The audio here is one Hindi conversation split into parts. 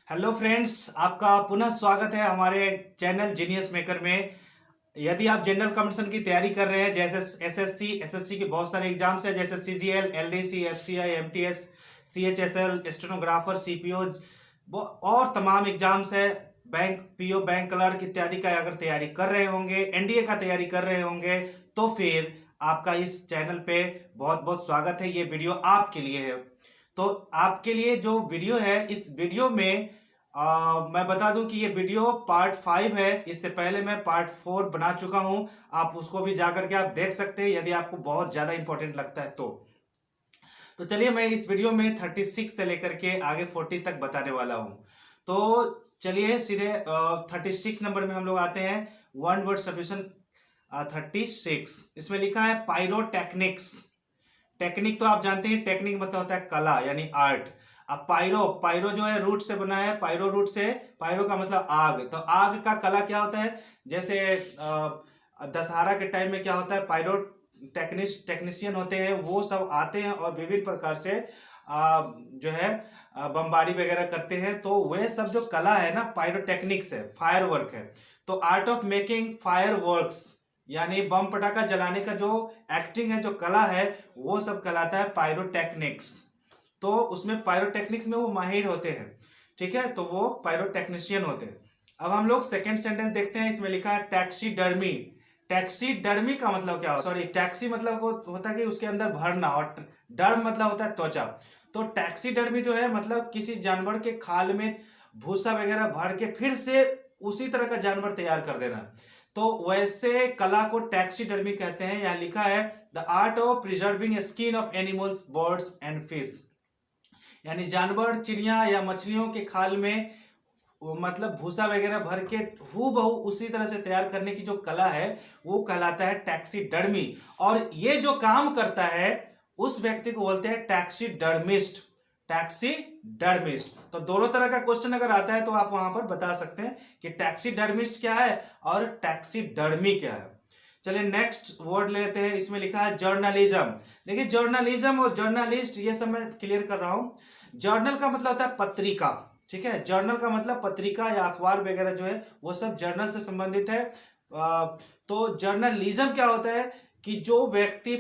हेलो फ्रेंड्स, आपका पुनः स्वागत है हमारे चैनल जीनियस मेकर में। यदि आप जनरल कंपटीशन की तैयारी कर रहे हैं, जैसे एसएससी के बहुत सारे एग्जाम्स हैं, जैसे CGL, LDC, FCI, MTS, CHSL, stenographer, CPO और तमाम एग्जाम्स है, बैंक पीओ, बैंक क्लर्क इत्यादि का अगर तैयारी कर रहे होंगे, एनडीए का तैयारी कर रहे होंगे, तो फिर आपका इस चैनल पे बहुत बहुत स्वागत है। ये वीडियो आपके लिए है। तो आपके लिए जो वीडियो है, इस वीडियो में मैं बता दूं कि ये वीडियो पार्ट 5 है। इससे पहले मैं पार्ट 4 बना चुका हूं। आप उसको भी जाकर के आप देख सकते हैं यदि आपको बहुत ज्यादा इंपॉर्टेंट लगता है तो चलिए, मैं इस वीडियो में 36 से लेकर के आगे 40 तक बताने वाला हूं। तो चलिए सीधे 36 नंबर में हम लोग आते हैं। One word solution 36। इसमें लिखा है पायरोटेक्निक्स। टेक्निक तो आप जानते हैं, टेक्निक मतलब होता है कला यानी आर्ट। अब पायरो पायरो जो है रूट से बना है, पायरो रूट से, पायरो का मतलब आग। तो आग का कला क्या होता है? जैसे दशहरा के टाइम में क्या होता है, पायरो टेक्नीशियन होते हैं, वो सब आते हैं और विभिन्न प्रकार से जो है बमबारी वगैरह करते हैं। तो वह सब जो कला है ना, पायरोटेक्निक्स है, फायर वर्क है। तो art of making fire works यानी बम पटाखा जलाने का जो एक्टिंग है, जो कला है, वो सब कहलाता है पायरोटेक्निक्स। तो उसमें पायरोटेक्निक्स में वो माहिर होते हैं, ठीक है, तो वो पायरोटेक्नीशियन होते हैं। अब हम लोग सेकंड सेंटेंस देखते हैं। इसमें लिखा है टैक्सीडर्मी। टैक्सीडर्मी का मतलब क्या होता है? सॉरी, टैक्सी मतलब होता है कि उसके अंदर भरना, और डर्म मतलब होता है त्वचा। तो टैक्सीडर्मी जो है मतलब किसी जानवर के खाल में भूसा वगैरह भर के फिर से उसी तरह का जानवर तैयार कर देना। तो वैसे कला को टैक्सीडर्मी कहते हैं। यहाँ लिखा है the art of preserving skin of animals, birds and fish. यानी जानवर, चिड़िया या मछलियों के खाल में वो मतलब भूसा वगैरह भर के हूबहू उसी तरह से तैयार करने की जो कला है, वो कहलाता है टैक्सीडर्मी। और ये जो काम करता है उस व्यक्ति को बोलते हैं टैक्सीडर्मिस्ट। टैक्सीडर्मिस्ट। तो दोनों तरह का क्वेश्चन अगर आता है तो आप वहां पर बता सकते हैं कि टैक्सीडर्मिस्ट क्या है और टैक्सीडर्मी क्या है। चलिए नेक्स्ट वर्ड लेते हैं। इसमें लिखा है जर्नलिज्म। देखिए, जर्नलिज्म और जर्नलिस्ट ये सब मैं क्लियर कर रहा हूं। जर्नल का मतलब होता है पत्रिका, ठीक है। जर्नल का मतलब पत्रिका या अखबार वगैरह जो है वो सब जर्नल से संबंधित है। तो जर्नलिज्म क्या होता है कि जो व्यक्ति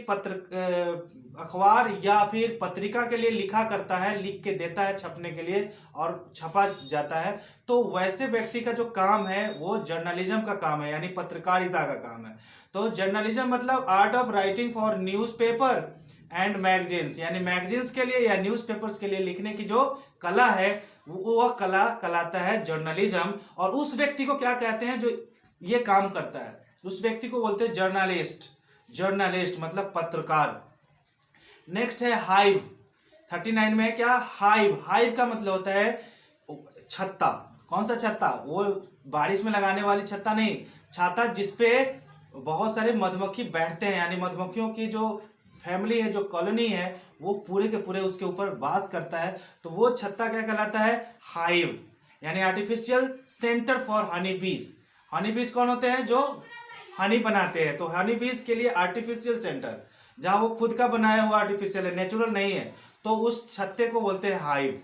अखबार या फिर पत्रिका के लिए लिखा करता है, लिख के देता है छपने के लिए और छपा जाता है, तो वैसे व्यक्ति का जो काम है वो जर्नलिज्म का काम है, यानी पत्रकारिता का काम है। तो जर्नलिज्म मतलब art of writing for newspaper and magazines, यानी मैगजीन्स के लिए या न्यूज़पेपर्स के लिए लिखने की जो कला है, वह कला कहलाता है जर्नलिज्म। और उस व्यक्ति को क्या कहते हैं जो ये काम करता है? उस व्यक्ति को बोलते हैं जर्नलिस्ट। जर्नलिस्ट मतलब पत्रकार। नेक्स्ट है हाइव। 39 में है क्या? हाइव। हाइव का मतलब होता है छत्ता। कौन सा छत्ता? वो बारिश में लगाने वाली छत्ता नहीं, छाता जिसपे बहुत सारे मधुमक्खी बैठते हैं, यानी मधुमक्खियों की जो फैमिली है, जो कॉलोनी है, वो पूरे के पूरे उसके ऊपर वास करता है। तो वो छत्ता क्या कहलाता है? हाइव। यानी आर्टिफिशियल सेंटर फॉर हनी बीज। हनी बीज कौन होते हैं? जो हनी बनाते हैं। तो हनी बीज के लिए आर्टिफिशियल सेंटर, जहां वो खुद का बनाया हुआ आर्टिफिशियल है, नेचुरल नहीं है, तो उस छत्ते को बोलते हैं हाइव।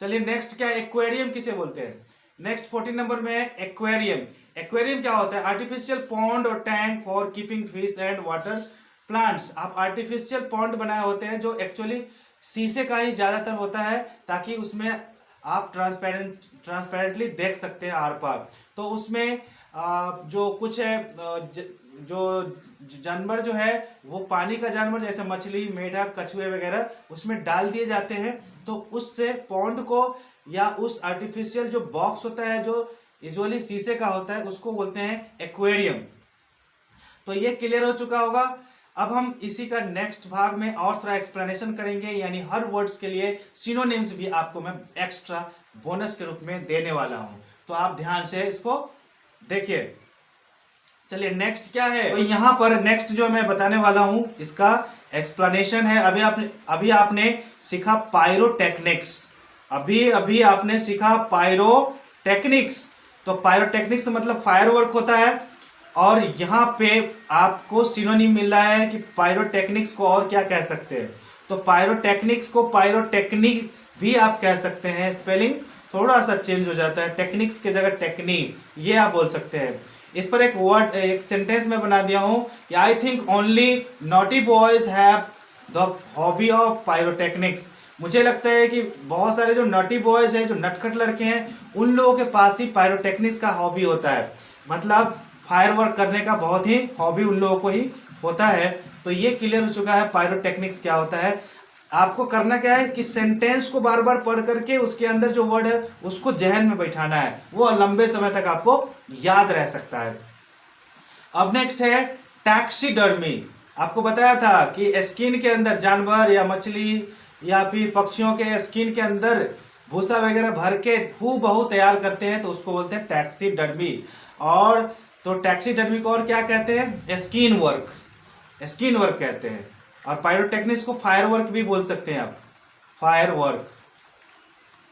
चलिए नेक्स्ट क्या है? एक्वेरियम किसे बोलते हैं? नेक्स्ट 14 नंबर में है एक्वेरियम। एक्वेरियम क्या होता है? आर्टिफिशियल पॉन्ड और tank for keeping fish and water plants. आप आर्टिफिशियल पॉन्ड बनाए होते हैं जो एक्चुअली शीशे का ही ज्यादातर होता है, ताकि उसमें आप ट्रांसपेरेंटली देख सकते हैं आर पार। तो उसमें जो कुछ है, जो जानवर जो है वो पानी का जानवर, जैसे मछली, मेढक, कछुए वगैरह, उसमें डाल दिए जाते हैं। तो उससे पॉन्ड को या उस आर्टिफिशियल जो बॉक्स होता है जो यूजुअली शीशे का होता है, उसको बोलते हैं एक्वेरियम। तो ये क्लियर हो चुका होगा। अब हम इसी का नेक्स्ट भाग में और थोड़ा एक्सप्लेनेशन करेंगे, यानी हर वर्ड्स के लिए सिनोनिम्स भी आपको मैं एक्स्ट्रा बोनस के रूप में देने वाला हूं। तो आप ध्यान से इसको देखिए। चलिए नेक्स्ट क्या है? तो यहां पर नेक्स्ट जो मैं बताने वाला हूं इसका एक्सप्लेनेशन है। अभी आपने सीखा पायरोटेक्निक्स। अभी आपने सीखा पायरोटेक्निक्स। तो पायरोटेक्निक्स मतलब फायर वर्क होता है। और यहाँ पे आपको सिनोनिम मिल रहा है कि पायरोटेक्निक्स को और क्या कह सकते हैं। तो पायरोटेक्निक्स को पायरोटेक्निक भी आप कह सकते हैं। स्पेलिंग थोड़ा सा चेंज हो जाता है, टेक्निक्स की जगह टेक्निक, ये आप बोल सकते हैं। इस पर एक वर्ड, एक सेंटेंस में बना दिया हूं कि I think only naughty boys have the hobby of pyrotechnics. मुझे लगता है कि बहुत सारे जो नॉटी बॉयज हैं, जो नटखट लड़के हैं, उन लोगों के पास ही पायरोटेक्निक्स का हॉबी होता है, मतलब फायर वर्क करने का बहुत ही हॉबी उन लोगों को ही होता है। तो ये क्लियर हो चुका है पायरोटेक्निक्स क्या होता है। आपको करना क्या है कि सेंटेंस को बार बार पढ़ करके उसके अंदर जो वर्ड है उसको जहन में बैठाना है, वो लंबे समय तक आपको याद रह सकता है। अब नेक्स्ट है टैक्सीडर्मी। आपको बताया था कि स्किन के अंदर जानवर या मछली या फिर पक्षियों के स्किन के अंदर भूसा वगैरह भर के हूबहू तैयार करते हैं, तो उसको बोलते हैं टैक्सीडर्मी। और तो टैक्सीडर्मी को और क्या कहते हैं? स्किन वर्क, स्किन वर्क कहते हैं। और पायरोटेक्निक्स को फायर वर्क भी बोल सकते हैं आप, फायर वर्क।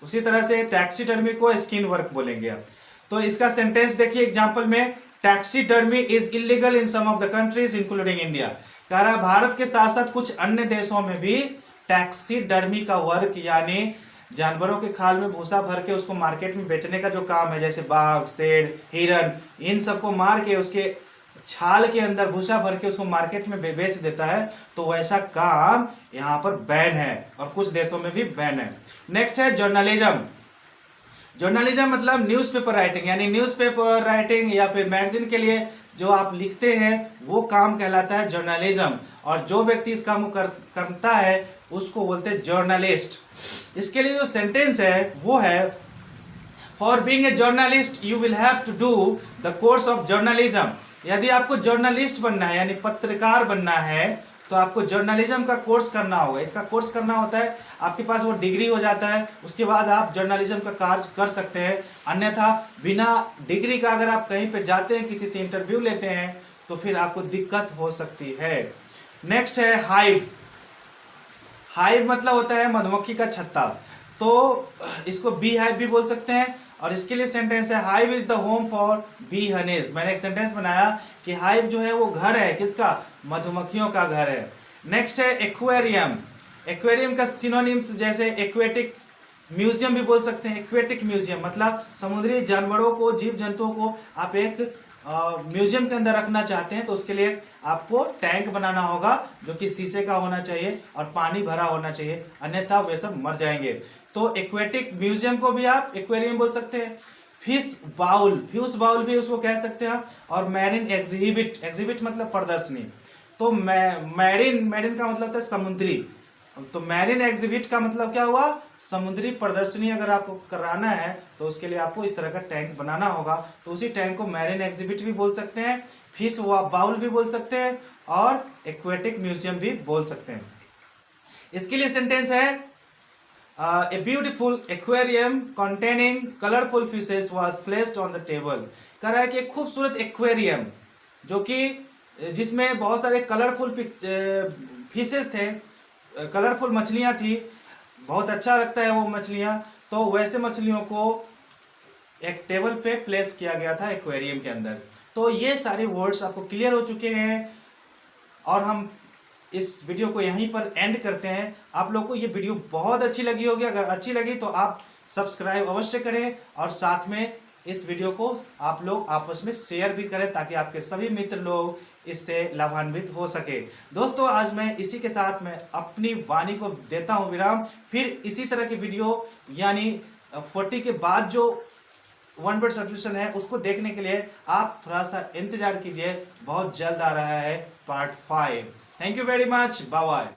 उसी तरह से टैक्सीडर्मी को स्किन वर्क बोलेंगे आप। तो इसका सेंटेंस देखिए एग्जांपल में, taxidermy is illegal in some of the countries including India. कह रहा भारत के साथ साथ कुछ अन्य देशों में भी टैक्सीडर्मी का वर्क यानी जानवरों के खाल में भूसा भर के उसको मार्केट में बेचने का जो काम है, जैसे बाघ, शेर, हिरन, इन सबको मार के उसके छाल के अंदर भूसा भर के उसको मार्केट में बेच देता है, तो वैसा काम यहाँ पर बैन है और कुछ देशों में भी बैन है। नेक्स्ट है जर्नलिज्म। जर्नलिज्म मतलब न्यूज़पेपर राइटिंग, यानी न्यूज़पेपर राइटिंग या फिर मैगजीन के लिए जो आप लिखते हैं वो काम कहलाता है जर्नलिज्म। और जो व्यक्ति इस काम को करता है उसको बोलते हैं जर्नलिस्ट। इसके लिए जो सेंटेंस है वो है, for being a journalist you will have to do the course of journalism. यदि आपको जर्नलिस्ट बनना है यानी पत्रकार बनना है तो आपको जर्नलिज्म का कोर्स करना होगा। इसका कोर्स करना होता है, आपके पास वो डिग्री हो जाता है, उसके बाद आप जर्नलिज्म का कार्य कर सकते हैं। अन्यथा बिना डिग्री का अगर आप कहीं पे जाते हैं, किसी से इंटरव्यू लेते हैं, तो फिर आपको दिक्कत हो सकती है। नेक्स्ट है हाइव। हाइव मतलब होता है मधुमक्खी का छत्ता, तो इसको बी हाइव भी बोल सकते हैं। और इसके लिए सेंटेंस है, hive is the home for bee honeys. मैंने एक सेंटेंस बनाया कि हाइव जो है वो घर है, किसका? मधुमक्खियों का घर है। नेक्स्ट है एक्वेरियम। एक्वेरियम का सिनोनिम्स जैसे एक्वेटिक म्यूजियम भी बोल सकते हैं। एक्वेटिक म्यूजियम मतलब समुद्री जानवरों को, जीव जंतुओं को आप एक म्यूजियम के अंदर रखना चाहते हैं, तो उसके लिए आपको टैंक बनाना होगा जो कि शीशे का होना चाहिए और पानी भरा होना चाहिए, अन्यथा वे सब मर जाएंगे। तो एक्वेटिक म्यूजियम को भी आप एक्वेरियम बोल सकते हैं। फिश बाउल, फिश बाउल भी उसको कह सकते हैं आप। और मैरिन एग्जिबिट, एग्जिबिट मतलब प्रदर्शनी। तो मैरिन का मतलब होता है समुद्री, तो मैरिन एग्जिबिट का मतलब क्या हुआ? समुद्री प्रदर्शनी अगर आपको कराना है तो उसके लिए आपको इस तरह का टैंक बनाना होगा, तो उसी टैंक को मैरिन एग्जिबिट भी बोल सकते हैं, फिश बाउल भी बोल सकते हैं और एक्वेटिक म्यूजियम भी बोल सकते हैं। इसके लिए सेंटेंस है, a beautiful aquarium containing colourful fishes was placed on the table. कह रहा है कि खूबसूरत एक्वेरियम जो कि जिसमें बहुत सारे कलरफुल फिशेस थे, कलरफुल मछलियां थी, बहुत अच्छा लगता है वो मछलियां, तो वैसे मछलियों को एक टेबल पे प्लेस किया गया था एक्वेरियम के अंदर। तो ये सारे वर्ड्स आपको क्लियर हो चुके हैं और हम इस वीडियो को यहीं पर एंड करते हैं। आप लोगों को ये वीडियो बहुत अच्छी लगी होगी, अगर अच्छी लगी तो आप सब्सक्राइब अवश्य करें और साथ में इस वीडियो को आप लोग आपस में शेयर भी करें ताकि आपके सभी मित्र लोग इससे लाभान्वित हो सके। दोस्तों आज मैं इसी के साथ मैं अपनी वाणी को देता हूं विराम। फिर इसी तरह की वीडियो यानी 40 के बाद जो 1 वर्ड सब्स्टिट्यूशन है उसको देखने के लिए आप थोड़ा सा इंतजार कीजिए, बहुत जल्द आ रहा है part 5। Thank you very much, bye bye.